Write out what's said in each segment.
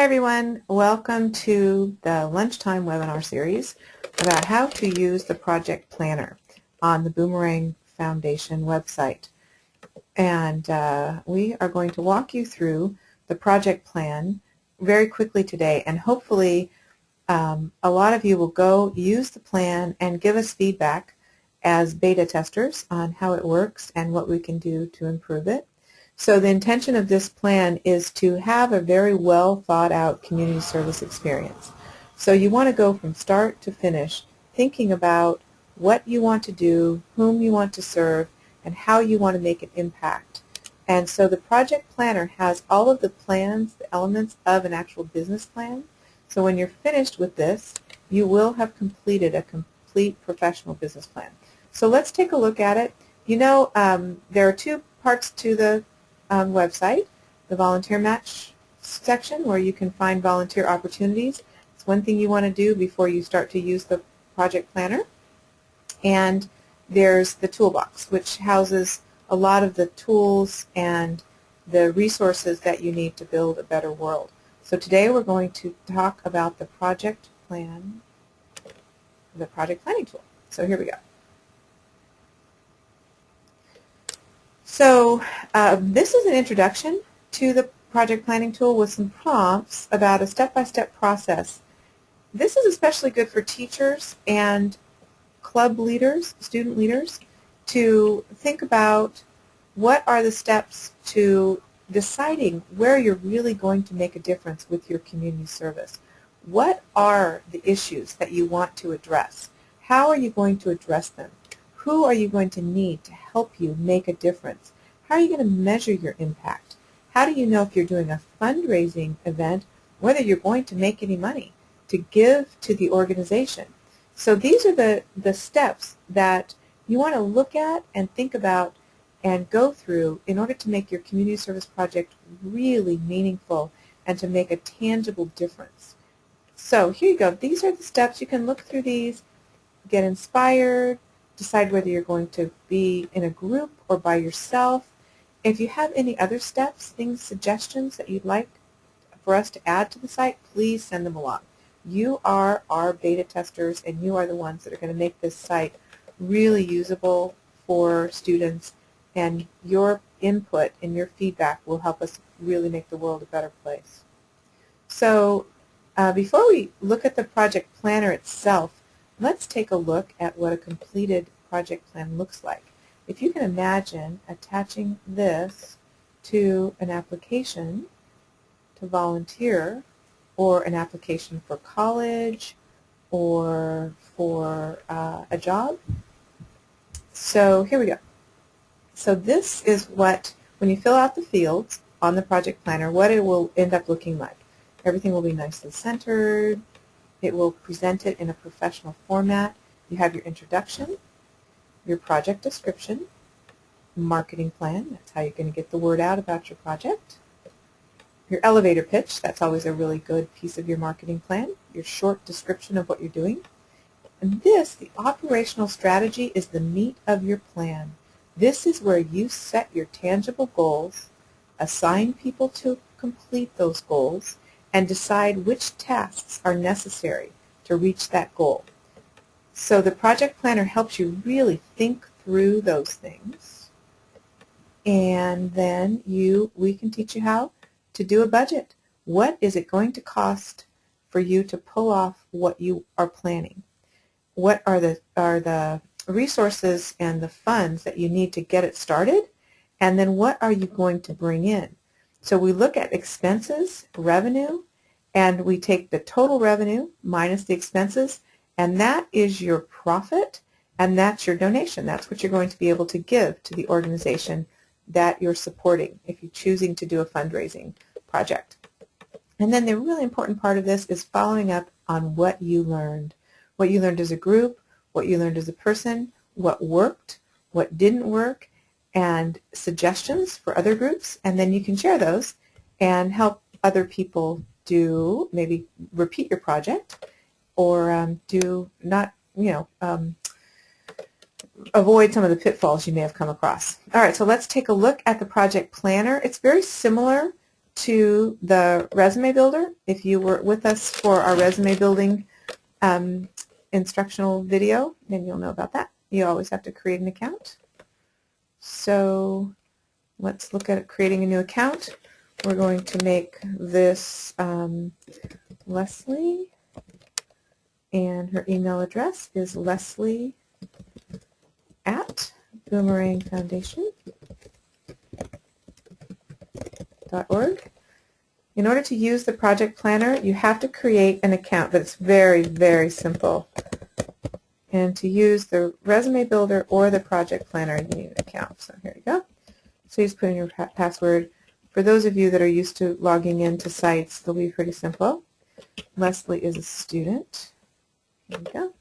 Hi everyone, welcome to the lunchtime webinar series about how to use the project planner on the Boomerang Foundation website. And we are going to walk you through the project plan very quickly today, and hopefully a lot of you will go use the plan and give us feedback as beta testers on how it works and what we can do to improve it. So the intention of this plan is to have a very well thought out community service experience. So you want to go from start to finish thinking about what you want to do, whom you want to serve, and how you want to make an impact. And so the project planner has all of the plans, the elements of an actual business plan. So when you're finished with this, you will have completed a complete professional business plan. So let's take a look at it. You know, there are two parts to the website, the volunteer match section where you can find volunteer opportunities. It's one thing you want to do before you start to use the project planner. And there's the toolbox, which houses a lot of the tools and the resources that you need to build a better world. So today we're going to talk about the project planning tool. So here we go. So this is an introduction to the project planning tool with some prompts about a step-by-step process. This is especially good for teachers and club leaders, student leaders, to think about what are the steps to deciding where you're really going to make a difference with your community service. What are the issues that you want to address? How are you going to address them? Who are you going to need to help you make a difference? How are you going to measure your impact? How do you know if you're doing a fundraising event whether you're going to make any money to give to the organization? So these are the steps that you want to look at and think about and go through in order to make your community service project really meaningful and to make a tangible difference. So here you go. These are the steps. You can look through these, get inspired, decide whether you're going to be in a group or by yourself. If you have any other steps, things, suggestions that you'd like for us to add to the site, please send them along. You are our beta testers, and you are the ones that are going to make this site really usable for students, and your input and your feedback will help us really make the world a better place. So before we look at the project planner itself, let's take a look at what a completed project plan looks like. If you can imagine attaching this to an application to volunteer, or an application for college, or for a job. So here we go. So this is what, when you fill out the fields on the project planner, what it will end up looking like. Everything will be nicely centered. It will present it in a professional format. You have your introduction, your project description, marketing plan, that's how you're going to get the word out about your project, your elevator pitch, that's always a really good piece of your marketing plan, your short description of what you're doing. And this, the operational strategy, is the meat of your plan. This is where you set your tangible goals, assign people to complete those goals, and decide which tasks are necessary to reach that goal. So the project planner helps you really think through those things, and then we can teach you how to do a budget. What is it going to cost for you to pull off what you are planning? What are the resources and the funds that you need to get it started? And then what are you going to bring in? So we look at expenses, revenue, and we take the total revenue minus the expenses, and that is your profit, and that's your donation. That's what you're going to be able to give to the organization that you're supporting if you're choosing to do a fundraising project. And then the really important part of this is following up on what you learned as a group, what you learned as a person, what worked, what didn't work, and suggestions for other groups, and then you can share those and help other people do, maybe repeat your project, or do not, avoid some of the pitfalls you may have come across. All right, so let's take a look at the project planner. It's very similar to the resume builder. If you were with us for our resume building instructional video, then you'll know about that. You always have to create an account. So let's look at creating a new account. We're going to make this Leslie, and her email address is leslie@boomerangfoundation.org. In order to use the project planner, you have to create an account, but it's very, very simple. And to use the resume builder or the project planner, you need an account. So here you go. So you just put in your password. For those of you that are used to logging into sites, they'll be pretty simple. Leslie is a student. There you go.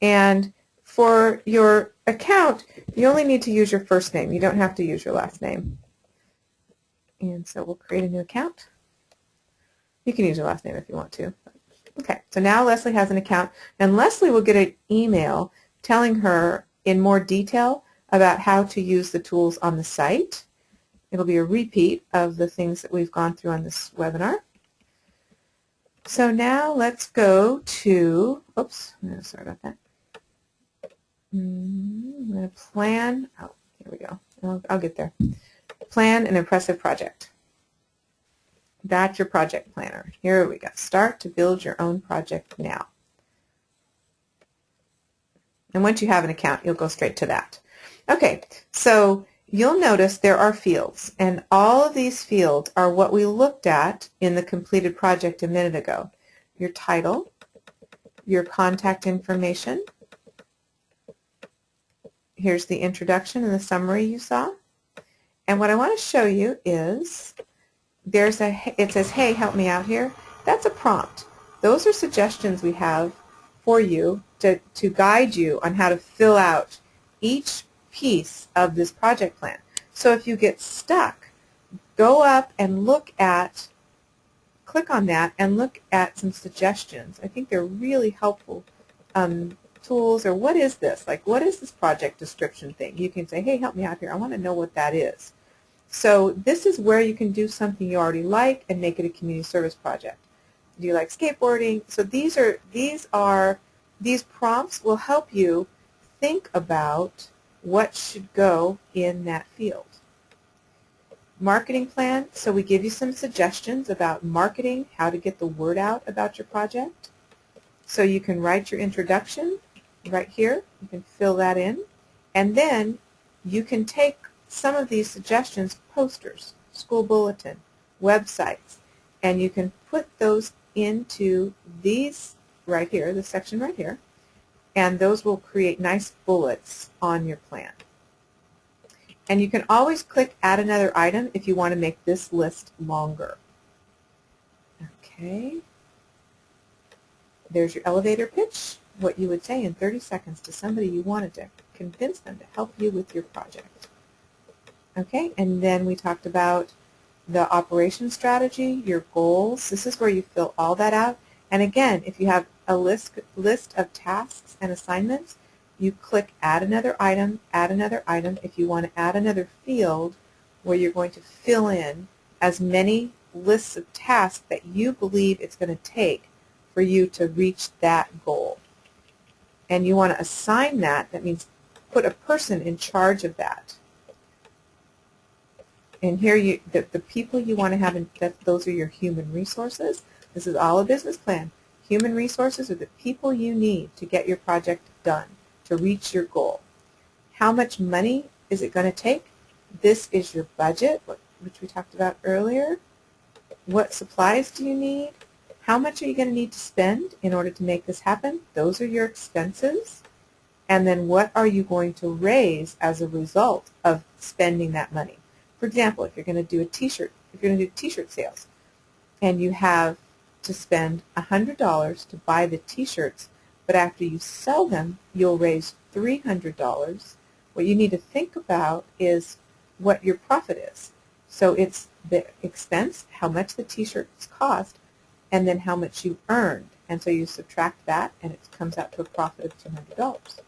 And for your account, you only need to use your first name. You don't have to use your last name. And so we'll create a new account. You can use your last name if you want to. Okay, so now Leslie has an account, and Leslie will get an email telling her in more detail about how to use the tools on the site. It'll be a repeat of the things that we've gone through on this webinar. So now let's go to, oops, sorry about that. I'm going to plan, oh, here we go. I'll get there. Plan an impressive project. That's your project planner. Here we go. Start to build your own project now. And once you have an account, you'll go straight to that. Okay, so you'll notice there are fields, and all of these fields are what we looked at in the completed project a minute ago. Your title, your contact information. Here's the introduction and the summary you saw. And what I want to show you is it says, hey, help me out here. That's a prompt. Those are suggestions we have for you to guide you on how to fill out each piece of this project plan. So if you get stuck, go up and click on that and look at some suggestions. I think they're really helpful tools. Or what is this? Like, what is this project description thing? You can say, hey, help me out here. I want to know what that is. So this is where you can do something you already like and make it a community service project. Do you like skateboarding? So these prompts will help you think about what should go in that field. Marketing plan, so we give you some suggestions about marketing, how to get the word out about your project. So you can write your introduction right here. You can fill that in. And then you can take some of these suggestions, posters, school bulletin, websites, and you can put those into these right here, this section right here, and those will create nice bullets on your plan. And you can always click add another item if you want to make this list longer. Okay. There's your elevator pitch, what you would say in 30 seconds to somebody you wanted to convince them to help you with your project. Okay, and then we talked about the operation strategy, your goals. This is where you fill all that out. And again, if you have a list of tasks and assignments, you click add another item, add another item. If you want to add another field where you're going to fill in as many lists of tasks that you believe it's going to take for you to reach that goal. And you want to assign that, that means put a person in charge of that. And here the people you want to have, those are your human resources. This is all a business plan. Human resources are the people you need to get your project done, to reach your goal. How much money is it going to take? This is your budget, which we talked about earlier. What supplies do you need? How much are you going to need to spend in order to make this happen? Those are your expenses. And then what are you going to raise as a result of spending that money? For example, if you're going to do a t-shirt, if you're going to do t-shirt sales, and you have to spend $100 to buy the t-shirts, but after you sell them, you'll raise $300. What you need to think about is what your profit is. So it's the expense, how much the t-shirts cost, and then how much you earned. And so you subtract that, and it comes out to a profit of $200.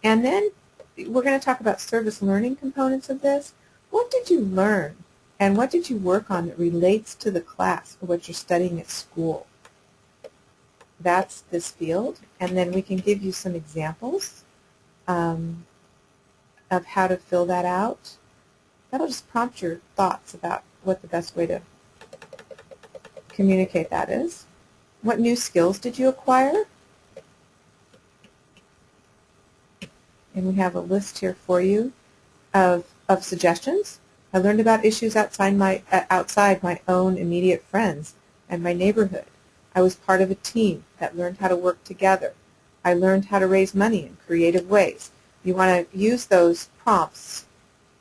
And then we're going to talk about service learning components of this. What did you learn And what did you work on that relates to the class or what you're studying at school? That's this field. And then we can give you some examples of how to fill that out. That'll just prompt your thoughts about what the best way to communicate that is. What new skills did you acquire? And we have a list here for you of suggestions. I learned about issues outside my own immediate friends and my neighborhood. I was part of a team that learned how to work together. I learned how to raise money in creative ways. You want to use those prompts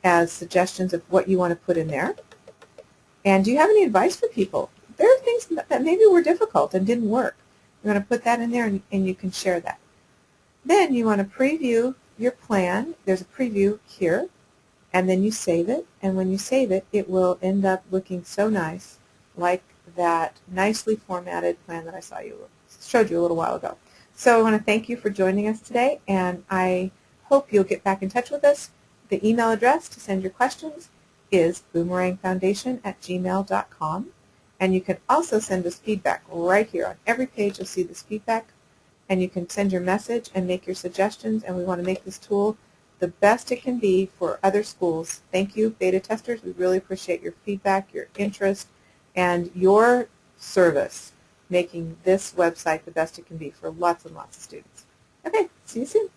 as suggestions of what you want to put in there. And do you have any advice for people? There are things that maybe were difficult and didn't work. You want to put that in there and you can share that. Then you want to preview your plan. There's a preview here. And then you save it, and when you save it, it will end up looking so nice, like that nicely formatted plan that I showed you a little while ago. So I want to thank you for joining us today, and I hope you'll get back in touch with us. The email address to send your questions is boomerangfoundation@gmail.com, and you can also send us feedback right here. On every page you'll see this feedback, and you can send your message and make your suggestions, and we want to make this tool the best it can be for other schools. Thank you, beta testers. We really appreciate your feedback, your interest, and your service making this website the best it can be for lots and lots of students. Okay, see you soon.